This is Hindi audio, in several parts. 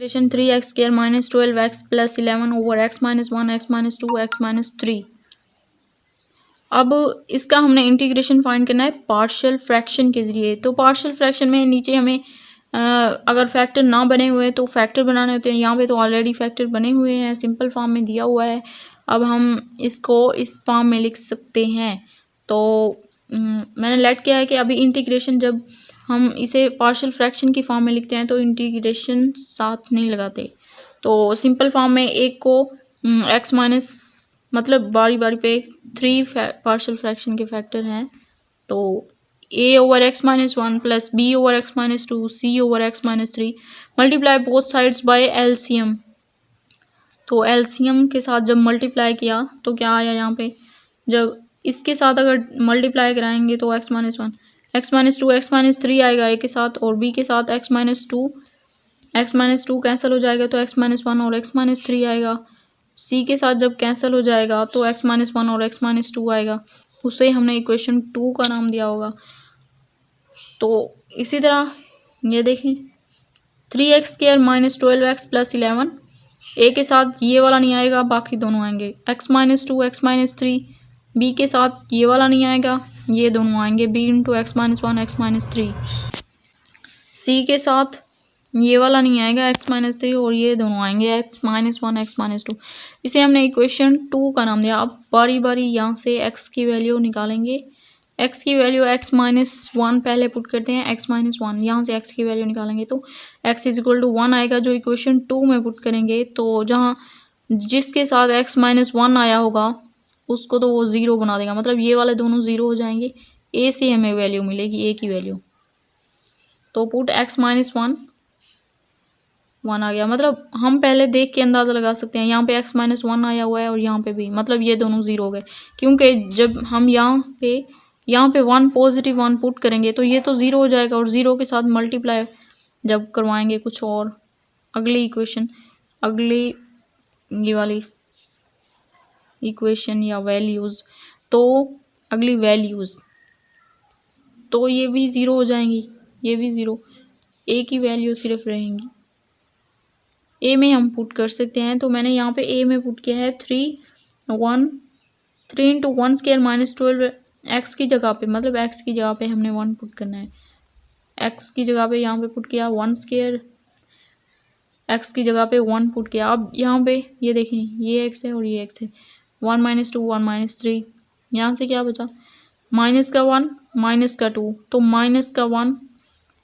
Integration 3x² minus 12x plus 11 over x minus 1 x minus 2 x minus 3। अब इसका हमने इंटीग्रेशन फाइंड करना है पार्शियल फ्रैक्शन के ज़रिए। तो पार्शियल फ्रैक्शन में नीचे हमें अगर फैक्टर ना बने हुए तो फैक्टर बनाने होते हैं। यहाँ पे तो ऑलरेडी फैक्टर बने हुए हैं, सिंपल फॉर्म में दिया हुआ है। अब हम इसको इस फॉर्म में लिख सकते हैं। तो मैंने लेट किया है कि अभी इंटीग्रेशन जब हम इसे पार्शियल फ्रैक्शन की फॉर्म में लिखते हैं तो इंटीग्रेशन साथ नहीं लगाते। तो सिंपल फॉर्म में एक को x माइनस मतलब बारी बारी पे 3 पार्शियल फ्रैक्शन के फैक्टर हैं। तो a over x minus 1 plus b over x minus 2 c over x minus 3 multiply both sides by LCM। तो LCM के साथ जब मल्टीप्लाई किया तो क्या आया यहाँ पे, जब इसके साथ अगर मल्टीप्लाई कराएंगे तो x minus 1 x minus 2 x minus 3 आएगा a के साथ, और b के साथ x माइनस 2 कैंसिल हो जाएगा तो x माइनस 1 और x माइनस 3 आएगा। c के साथ जब कैंसिल हो जाएगा तो x माइनस 1 और x माइनस 2 आएगा। उसे हमने इक्वेशन 2 का नाम दिया होगा। तो इसी तरह ये देखें 3x² minus 12x plus 11, a के साथ ये वाला नहीं आएगा, बाकी दोनों आएंगे। x minus 2 x minus 3, b के साथ ये वाला नहीं आएगा, ये दोनों आएंगे b into x minus 1 x minus 3। c के साथ ये वाला नहीं आएगा x माइनस 3, और ये दोनों आएंगे x माइनस 1 एक्स माइनस 2। इसे हमने इक्वेशन 2 का नाम दिया। अब बारी बारी यहाँ से x की वैल्यू निकालेंगे। x की वैल्यू x माइनस 1 पहले पुट करते हैं, x माइनस 1 यहाँ से x की वैल्यू निकालेंगे तो x इज इक्वल टू 1 आएगा जो इक्वेशन 2 में पुट करेंगे। तो जहाँ जिसके साथ x माइनस 1 आया होगा उसको तो वो ज़ीरो बना देगा, मतलब ये वाले दोनों ज़ीरो हो जाएंगे। a से हमें वैल्यू मिलेगी, a की वैल्यू। तो पुट x माइनस 1 आ गया। मतलब हम पहले देख के अंदाज़ा लगा सकते हैं, यहाँ पे x माइनस 1 आया हुआ है और यहाँ पे भी, मतलब ये दोनों ज़ीरो हो गए। क्योंकि जब हम यहाँ पे 1 पॉजिटिव 1 पुट करेंगे तो ये तो ज़ीरो हो जाएगा, और ज़ीरो के साथ मल्टीप्लाई जब करवाएंगे कुछ और अगली इक्वेशन, अगली ये वाली इक्वेशन या वैल्यूज़, तो अगली वैल्यूज़ तो ये भी ज़ीरो हो जाएंगी, ये भी ज़ीरो, a की वैल्यू सिर्फ रहेंगी। a में हम पुट कर सकते हैं। तो मैंने यहाँ पे a में पुट किया है 3 इंटू 1² माइनस 12 x की जगह पे, मतलब x की जगह पे हमने 1 पुट करना है। x की जगह पे यहाँ पे पुट किया 1², x की जगह पे 1 पुट किया। अब यहाँ पे ये देखें, ये x है और ये x है, 1 माइनस 2 1 माइनस 3, यहाँ से क्या बचा, माइनस का 1 माइनस का 2, तो माइनस का 1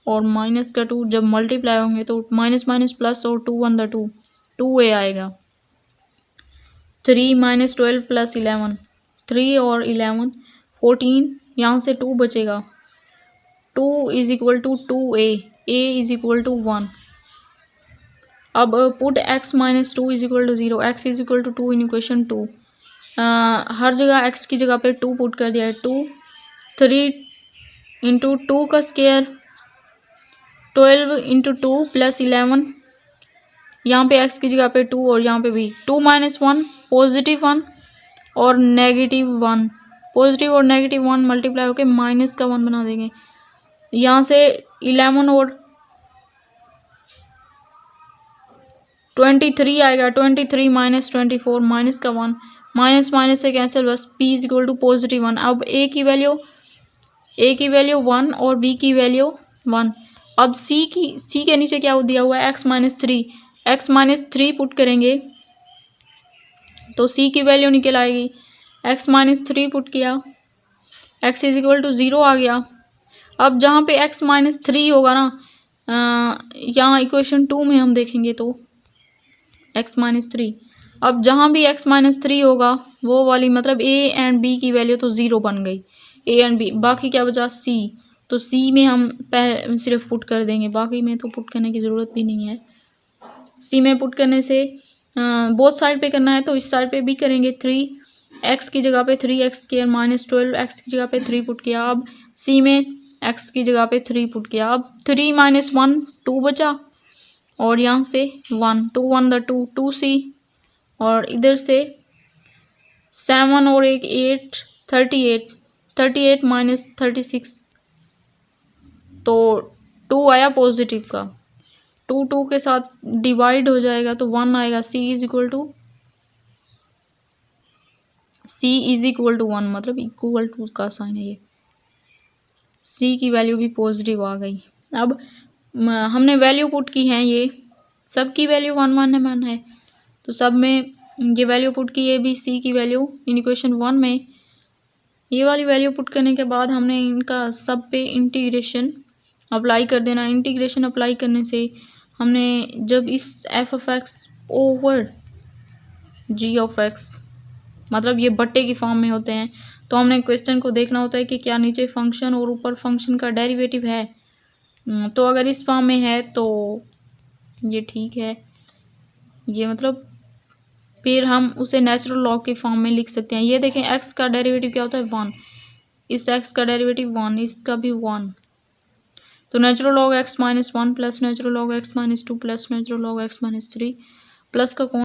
और माइनस का 2 जब मल्टीप्लाई होंगे तो माइनस माइनस प्लस, और 2 1 2 2a आएगा। 3 माइनस 12 प्लस 11, 3 और 11 14, यहाँ से 2 बचेगा, 2 is equal to 2a, a is equal to 1। अब put x minus 2 is equal to 0, x is equal to 2 in equation 2। हर जगह x की जगह पे 2 पुट कर दिया है। 2 3 इंटू 2 का स्क्वायर 12 इंटू 2 प्लस 11, यहाँ पे x की जगह पे 2 और यहाँ पे भी 2 माइनस 1 पॉजिटिव 1 और नेगेटिव 1, पॉजिटिव और नेगेटिव 1 मल्टीप्लाई होकर माइनस का 1 बना देंगे। यहाँ से 11 और 23 आएगा, 23 माइनस 24 माइनस का 1, माइनस माइनस से कैंसिल, बस p is equal to positive 1। अब a की वैल्यू 1 और b की वैल्यू 1। अब c के नीचे क्या दिया हुआ है, x माइनस 3 पुट करेंगे तो c की वैल्यू निकल आएगी। x माइनस 3 पुट किया, x इज इक्वल टू 0 आ गया। अब जहाँ पे x माइनस 3 होगा ना, यहाँ इक्वेशन 2 में हम देखेंगे तो x माइनस 3, अब जहाँ भी x माइनस 3 होगा वो वाली, मतलब a एंड b की वैल्यू तो 0 बन गई, a एंड b, बाकी क्या बचा c। तो c में हम सिर्फ पुट कर देंगे, बाकी में तो पुट करने की ज़रूरत भी नहीं है। c में पुट करने से बोथ साइड पे करना है तो इस साइड पे भी करेंगे। 3x की जगह पे 3x² माइनस 12 x की जगह पे 3 पुट किया। अब c में x की जगह पे 3 पुट किया। अब 3 माइनस 1 2 बचा, और यहाँ से 1 2 1 2 2c, और इधर से 7 और 8 38 माइनस 36, तो 2 आया पॉजिटिव का, टू टू के साथ डिवाइड हो जाएगा तो 1 आएगा। सी इज इक्वल टू 1, मतलब इक्वल टू का साइन है ये। सी की वैल्यू भी पॉजिटिव आ गई। अब हमने वैल्यू पुट की है, ये सब की वैल्यू 1 1 1 है, तो सब में ये वैल्यू पुट की, ए बी सी की वैल्यू इन इक्वेशन 1 में। ये वाली वैल्यू पुट करने के बाद हमने इनका सब पे इंटीग्रेशन अप्लाई कर देना। इंटीग्रेशन अप्लाई करने से हमने जब इस F of X over G of X, मतलब ये बट्टे की फॉर्म में होते हैं, तो हमने क्वेश्चन को देखना होता है कि क्या नीचे फंक्शन और ऊपर फंक्शन का डेरिवेटिव है। तो अगर इस फॉर्म में है तो ये ठीक है, ये मतलब फिर हम उसे नेचुरल लॉग के फॉर्म में लिख सकते हैं। ये देखें एक्स का डेरिवेटिव क्या होता है 1, इस एक्स का डेरिवेटिव 1, इसका भी 1, तो natural log x -1 plus natural log x -2 plus natural log x -3 plus का कौन